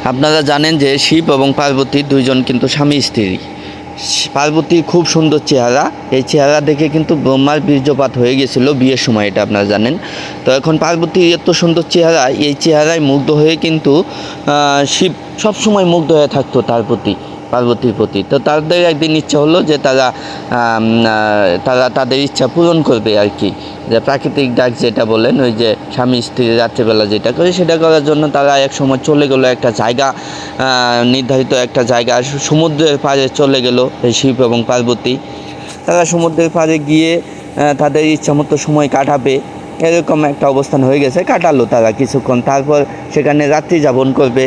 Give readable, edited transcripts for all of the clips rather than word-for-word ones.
আপনারা জানেন যে শিব এবং পার্বতী দুইজন কিন্তু স্বামী স্ত্রী। পার্বতীর খুব সুন্দর চেহারা, এই চেহারা দেখে কিন্তু ব্রহ্মার বীর্যপাত হয়ে গেছিল বিয়ের সময়, এটা আপনারা জানেন। তো এখন পার্বতীর এত সুন্দর চেহারা, এই চেহারায় মুগ্ধ হয়ে কিন্তু শিব সবসময় মুগ্ধ হয়ে থাকতো পার্বতীর প্রতি। তো তাদের একদিন ইচ্ছা হলো যে তারা তাদের ইচ্ছা পূরণ করবে আর কি, যে প্রাকৃতিক ডাক যেটা বলেন, ওই যে স্বামী স্ত্রী রাত্রেবেলা যেটা করে সেটা করার জন্য তারা এক সময় চলে গেলো একটা জায়গা, নির্ধারিত একটা জায়গা, সমুদ্রের পাড়ে চলে গেল এই শিব এবং পার্বতী। তারা সমুদ্রের পাড়ে গিয়ে তাদের ইচ্ছা মতো সময় কাটাবে, এরকম একটা অবস্থান হয়ে গেছে। কাটালো তারা কিছুক্ষণ, তারপর সেখানে রাত্রি যাপন করবে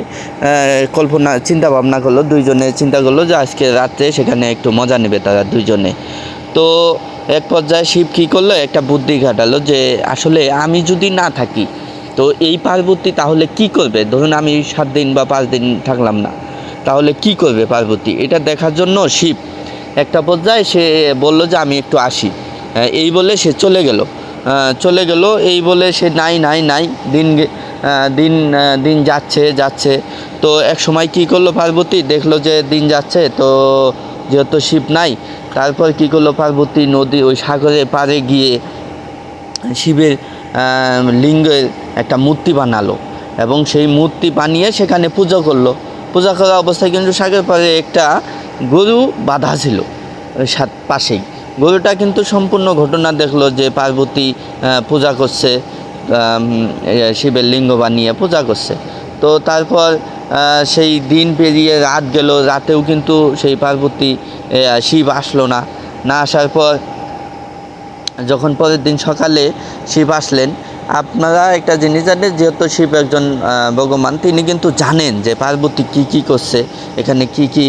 চিন্তা ভাবনা করলো, দুইজনে চিন্তা করলো যে আজকে রাত্রে সেখানে একটু মজা নেবে তারা দুইজনে। তো এক পর্যায়ে শিব কী করলো, একটা বুদ্ধি খাটালো যে আসলে আমি যদি না থাকি তো এই পার্বতী তাহলে কি করবে, ধরুন আমি 7 দিন বা 5 দিন থাকলাম না, তাহলে কি করবে পার্বতী, এটা দেখার জন্য শিব একটা পর্যায়ে সে বলল যে আমি একটু আসি, এই বলে সে চলে গেল। এই বলে সে নাই দিন যাচ্ছে। তো এক সময় কী করলো পার্বতী, দেখলো যে দিন যাচ্ছে, তো যেহেতু শিব নাই, তারপর কী করলো পার্বতী নদী ওই সাগরের পাড়ে গিয়ে শিবের লিঙ্গের একটা মূর্তি বানালো এবং সেই মূর্তি বানিয়ে সেখানে পূজা করা অবস্থায় কিন্তু সাগরের পাড়ে একটা গরু বাঁধা ছিল পাশেই। গরুটা কিন্তু সম্পূর্ণ ঘটনা দেখলো যে পার্বতী পূজা করছে, শিবের লিঙ্গ বানিয়ে পূজা করছে। তো তারপর সেই দিন পেরিয়ে রাত গেল, রাতেও কিন্তু সেই পার্বতী শিব আসলো না আসার পর যখন পরের দিন সকালে শিব আসলেন, আপনারা একটা জিনিস জানেন, যেহেতু শিব একজন ভগবান, তিনি কিন্তু জানেন যে পার্বতী কী করছে, এখানে কি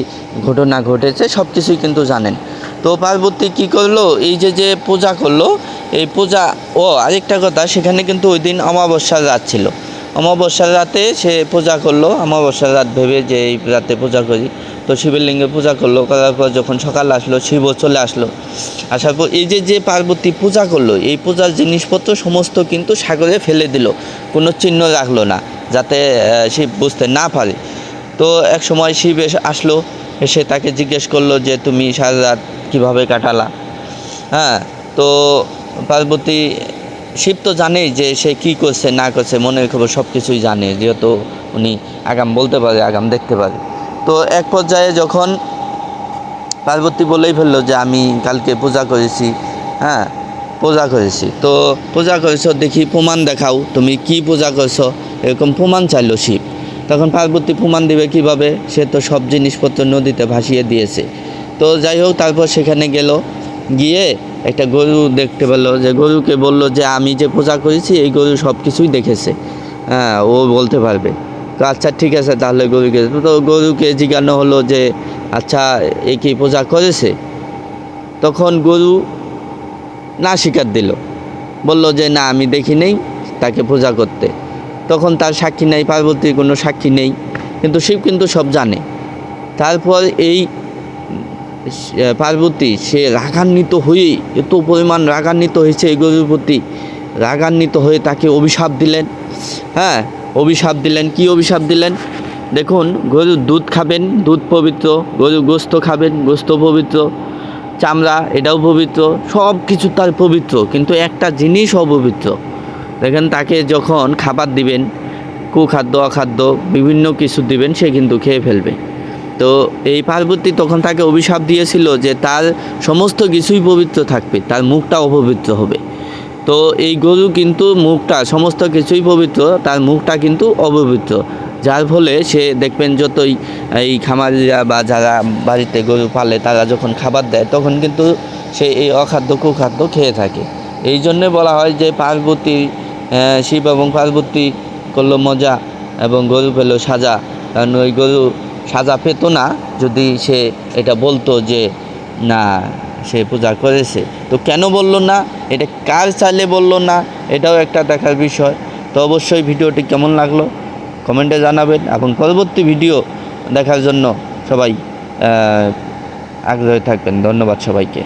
ঘটনা ঘটেছে, সব কিছুই কিন্তু জানেন। তো পার্বতী কী করলো, এই যে পূজা করলো, এই পূজা আরেকটা কথা, সেখানে কিন্তু ওই দিন অমাবস্যার রাত ছিল। অমাবস্যার রাতে সে পূজা করলো, অমাবস্যার রাত ভেবে যে এই রাতে পূজা করি, তো শিবের লিঙ্গে পূজা করার পর যখন সকাল আসলো, শিবও চলে আসার পর এই যে পার্বতী পূজা করলো, এই পূজার জিনিসপত্র সমস্ত কিন্তু সাগরে ফেলে দিল, কোনো চিহ্ন রাখলো না যাতে শিব বুঝতে না পারে। তো এক সময় শিব আসলো, এসে তাকে জিজ্ঞেস করলো যে তুমি সারা রাত কীভাবে কাটালা। তো পার্বতী, শিব তো জানেই যে সে কী করছে না করছে, মনের খবর সব কিছুই জানে, যেহেতু উনি আগাম বলতে পারে, আগাম দেখতে পারে। তো এক পর্যায়ে যখন পার্বতী বলেই ফেললো যে আমি কালকে পূজা করেছি, তো পূজা করেছো দেখি, প্রমাণ দেখাও, তুমি কি পূজা করছো, এরকম প্রমাণ চাইলো শিব। তখন পার্বতী প্রমাণ দিবে কিভাবে, সে তো সব জিনিসপত্র নদীতে ভাসিয়ে দিয়েছে। তো যাই হোক, তারপর সেখানে গিয়ে একটা গরু দেখতে পেলো, যে গরুকে বললো যে আমি যে পূজা করেছি এই গরু সব কিছুই দেখেছে, ও বলতে পারবে। তো আচ্ছা ঠিক আছে, তাহলে গরুকে জিজ্ঞাসা হলো যে আচ্ছা এ কি পূজা করেছে। তখন গরু না স্বীকার দিল, বলল যে না আমি দেখি নেই তাকে পূজা করতে। তখন তার সাক্ষী নেই, পার্বতীর কোনো সাক্ষী নেই, কিন্তু শিব কিন্তু সব জানে। তারপর এই পার্বতী সে রাগান্বিত হয়ে, এত পরিমাণ রাগান্বিত হয়েছে এই গরুর প্রতি, রাগান্বিত হয়ে তাকে অভিশাপ দিলেন। কি অভিশাপ দিলেন দেখুন, গরুর দুধ খাবেন, দুধ পবিত্র, গরুর গোস্ত খাবেন, গোস্ত পবিত্র, চামড়া এটাও পবিত্র, সব কিছু তার পবিত্র, কিন্তু একটা জিনিস অপবিত্র। দেখেন তাকে যখন খাবার দিবেন, কুখাদ্য অখাদ্য বিভিন্ন কিছু দিবেন, সে কিন্তু খেয়ে ফেলবে। তো এই পার্বতী তখন তাকে অভিশাপ দিয়েছিল যে তার সমস্ত কিছুই পবিত্র থাকবে, তার মুখটা অপবিত্র হবে। তো এই গরু কিন্তু মুখটা, সমস্ত কিছুই পবিত্র, তার মুখটা কিন্তু অপবিত্র, যার ফলে সে দেখবেন যতই এই খামারিরা বা যারা বাড়িতে গরু পালে তারা যখন খাবার দেয় তখন কিন্তু সে এই অখাদ্য কুখাদ্য খেয়ে থাকে। এই জন্যে বলা হয় যে পার্বতী, শিব এবং পার্বতী করলো মজা এবং গরু পেল সাজা, কারণ ওই গরু সাজা পেত না যদি সে এটা বলতো যে না সে পূজা করেছে। তো কেন বলল না, এটা কার চাইলে বলল না, এটাও একটা দেখার বিষয়। তো অবশ্যই ভিডিওটি কেমন লাগলো কমেন্টে জানাবেন এবং পরবর্তী ভিডিও দেখার জন্য সবাই আগ্রহী থাকবেন। ধন্যবাদ সবাইকে।